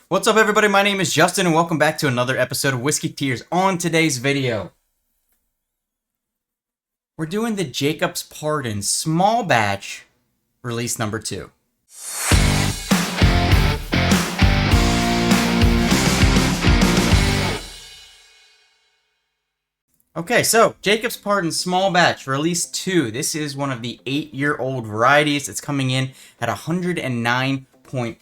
What's up, everybody? My name is Justin, and welcome back to another episode of Whiskey Tears. On today's video, we're doing the Jacob's Pardon Small Batch Release Number 2. Okay, so Jacob's Pardon Small Batch Release 2. This is one of the 8-year-old varieties. It's coming in at 109.3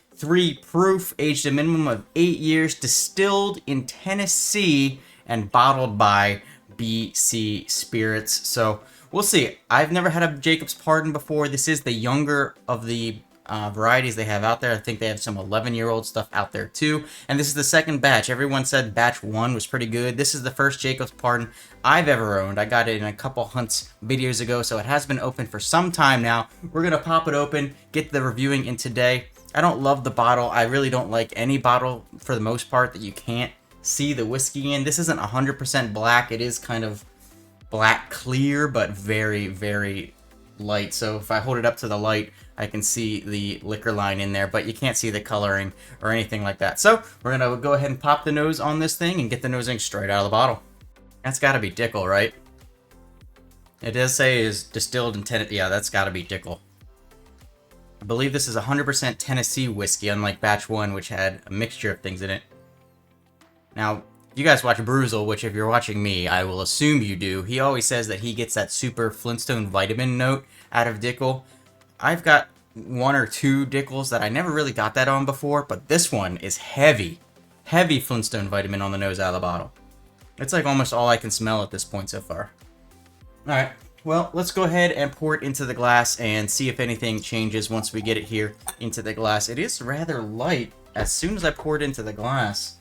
proof, aged a minimum of 8 years, distilled in Tennessee, and bottled by BC Spirits. So we'll see. I've never had a Jacob's Pardon before. This is the younger of the varieties they have out there. I think they have some 11-year-old stuff out there too. And this is the second batch. Everyone said batch 1 was pretty good. This is the first Jacob's Pardon I've ever owned. I got it in a couple hunts videos ago, so it has been open for some time now. We're going to pop it open, get the reviewing in today. I don't love the bottle. I really don't like any bottle for the most part that you can't see the whiskey in. This isn't 100% black. It is kind of black clear, but very, very light. So if I hold it up to the light, I can see the liquor line in there, but you can't see the coloring or anything like that. So we're going to go ahead and pop the nose on this thing and get the nosing straight out of the bottle. That's got to be Dickel, right? It does say is distilled in Tennessee. Yeah, that's got to be Dickel. I believe this is 100% Tennessee whiskey, unlike batch 1, which had a mixture of things in it. Now, you guys watch Bruzel, which if you're watching me, I will assume you do. He always says that he gets that super Flintstone vitamin note out of Dickel. I've got 1 or 2 Dickels that I never really got that on before, but this one is heavy. Heavy Flintstone vitamin on the nose out of the bottle. It's like almost all I can smell at this point so far. Alright, well, let's go ahead and pour it into the glass and see if anything changes once we get it here into the glass. It is rather light as soon as I pour it into the glass.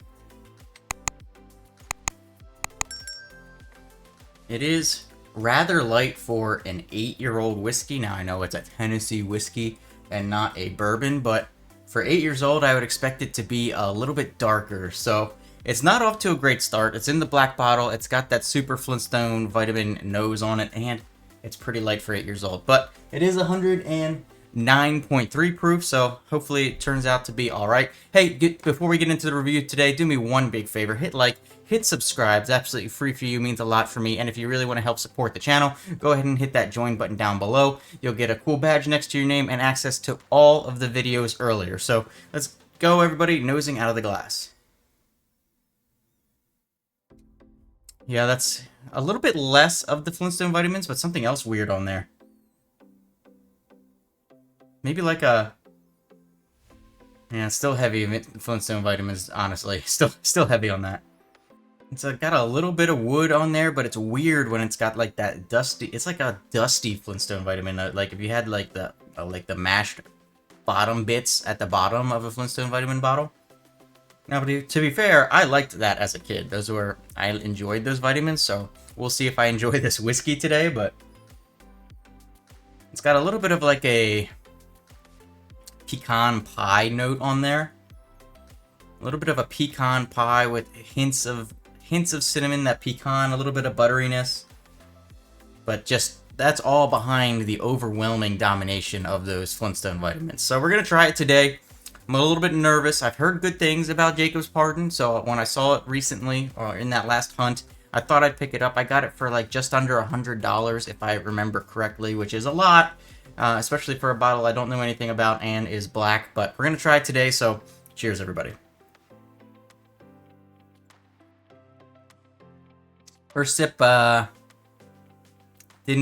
It is rather light for an 8-year-old whiskey. Now, I know it's a Tennessee whiskey and not a bourbon, but for 8 years old, I would expect it to be a little bit darker. So it's not off to a great start. It's in the black bottle. It's got that super Flintstone vitamin nose on it, and it's pretty light for 8 years old. But it is 109.3 proof, so hopefully it turns out to be all right. Hey, before we get into the review today, do me one big favor. Hit like, hit subscribe. It's absolutely free for you. Means a lot for me. And if you really want to help support the channel, go ahead and hit that join button down below. You'll get a cool badge next to your name and access to all of the videos earlier. So let's go, everybody, nosing out of the glass. Yeah, that's a little bit less of the Flintstone vitamins, but something else weird on there. Maybe like a... Yeah, it's still heavy Flintstone vitamins, honestly. Still heavy on that. It's got a little bit of wood on there, but it's weird when it's got like that dusty... It's like a dusty Flintstone vitamin. Like if you had like the mashed bottom bits at the bottom of a Flintstone vitamin bottle. Now, to be fair, I liked that as a kid. I enjoyed those vitamins, so we'll see if I enjoy this whiskey today, but it's got a little bit of like a pecan pie note on there. A little bit of a pecan pie with hints of cinnamon, that pecan, a little bit of butteriness. But just, that's all behind the overwhelming domination of those Flintstone vitamins. So we're going to try it today. I'm a little bit nervous. I've heard good things about Jacob's Pardon, so when I saw it recently, or in that last hunt, I thought I'd pick it up. I got it for like just under $100, if I remember correctly, which is a lot, especially for a bottle I don't know anything about and is black. But we're going to try it today, so cheers, everybody. First sip, didn't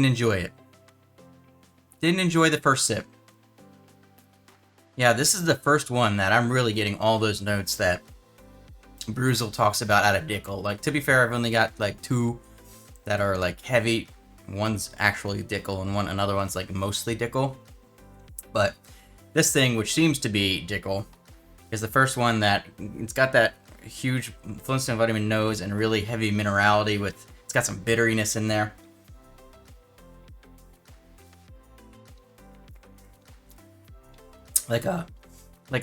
enjoy it. Didn't enjoy the first sip. Yeah, this is the first one that I'm really getting all those notes that Bruzel talks about out of Dickel. Like, to be fair, I've only got like 2 that are like heavy. One's actually Dickel and another one's like mostly Dickel. But this thing, which seems to be Dickel, is the first one that it's got that huge Flintstone vitamin nose and really heavy minerality with, it's got some bitteriness in there. Like a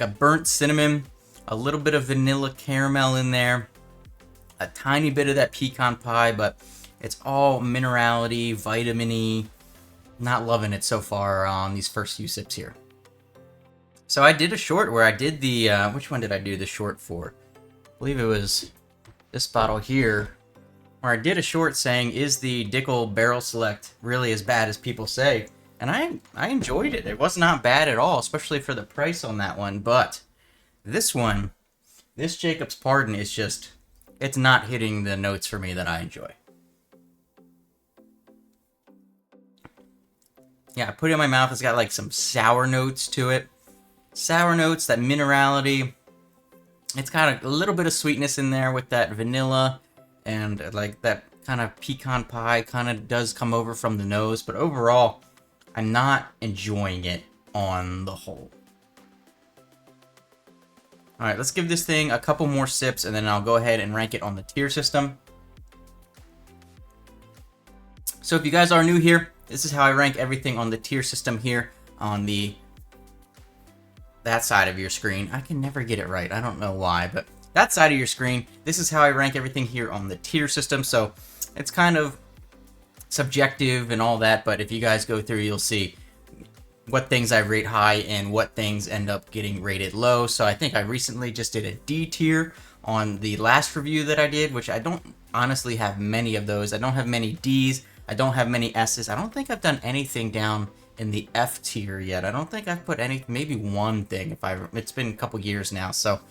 burnt cinnamon, a little bit of vanilla caramel in there, a tiny bit of that pecan pie, but it's all minerality, vitamin-y. Not loving it so far on these first few sips here. So I did a short where I did the, which one did I do the short for? I believe it was this bottle here, where I did a short saying, is the Dickel Barrel Select really as bad as people say? And I enjoyed it. It was not bad at all, especially for the price on that one. But this one, this Jacob's Pardon is just, it's not hitting the notes for me that I enjoy. Yeah, I put it in my mouth. It's got like some sour notes to it. Sour notes, that minerality. It's got a little bit of sweetness in there with that vanilla. And like that kind of pecan pie kind of does come over from the nose. But overall, I'm not enjoying it on the whole. Alright, let's give this thing a couple more sips and then I'll go ahead and rank it on the tier system. So if you guys are new here, this is how I rank everything on the tier system here on that side of your screen. I can never get it right. I don't know why, but that side of your screen, this is how I rank everything here on the tier system. So it's kind of subjective and all that, but if you guys go through, you'll see what things I rate high and what things end up getting rated low. So I think I recently just did a D tier on the last review that I did, which I don't honestly have many of those. I don't have many Ds. I don't have many S's. I don't think I've done anything down in the F tier yet. I don't think I've put any, maybe one thing. It's been a couple years now. So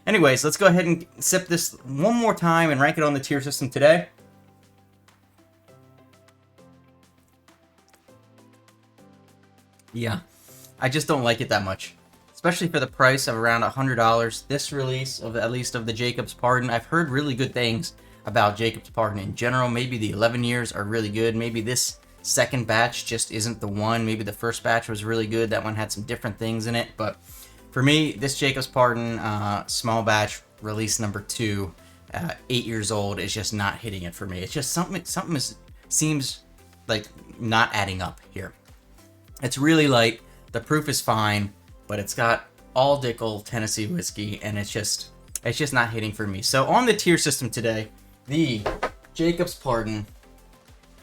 anyways, let's go ahead and sip this one more time and rank it on the tier system today. Yeah, I just don't like it that much, especially for the price of around $100. This release of at least of the Jacob's Pardon, I've heard really good things about Jacob's Pardon in general. Maybe the 11 years are really good. Maybe this second batch just isn't the one. Maybe the first batch was really good. That one had some different things in it. But for me, this Jacob's Pardon small batch release number 2, 8 years old, is just not hitting it for me. It's just something seems like not adding up here. It's really light. The proof is fine, but it's got all Dickel Tennessee whiskey, and it's just not hitting for me. So on the tier system today, the Jacob's Pardon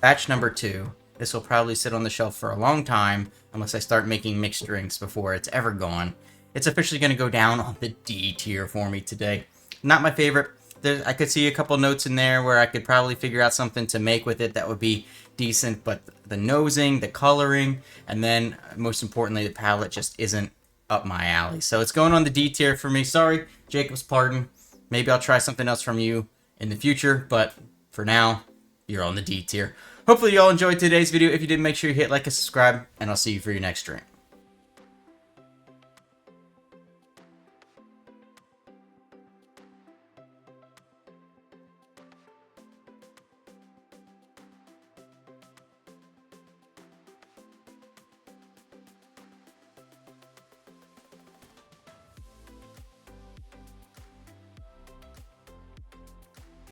batch number 2. This will probably sit on the shelf for a long time unless I start making mixed drinks before it's ever gone. It's officially going to go down on the D tier for me today. Not my favorite. I could see a couple notes in there where I could probably figure out something to make with it that would be decent, but the nosing, the coloring, and then most importantly, the palate just isn't up my alley. So it's going on the D tier for me. Sorry, Jacob's Pardon. Maybe I'll try something else from you in the future, but for now, you're on the D tier. Hopefully you all enjoyed today's video. If you did, make sure you hit like and subscribe, and I'll see you for your next drink.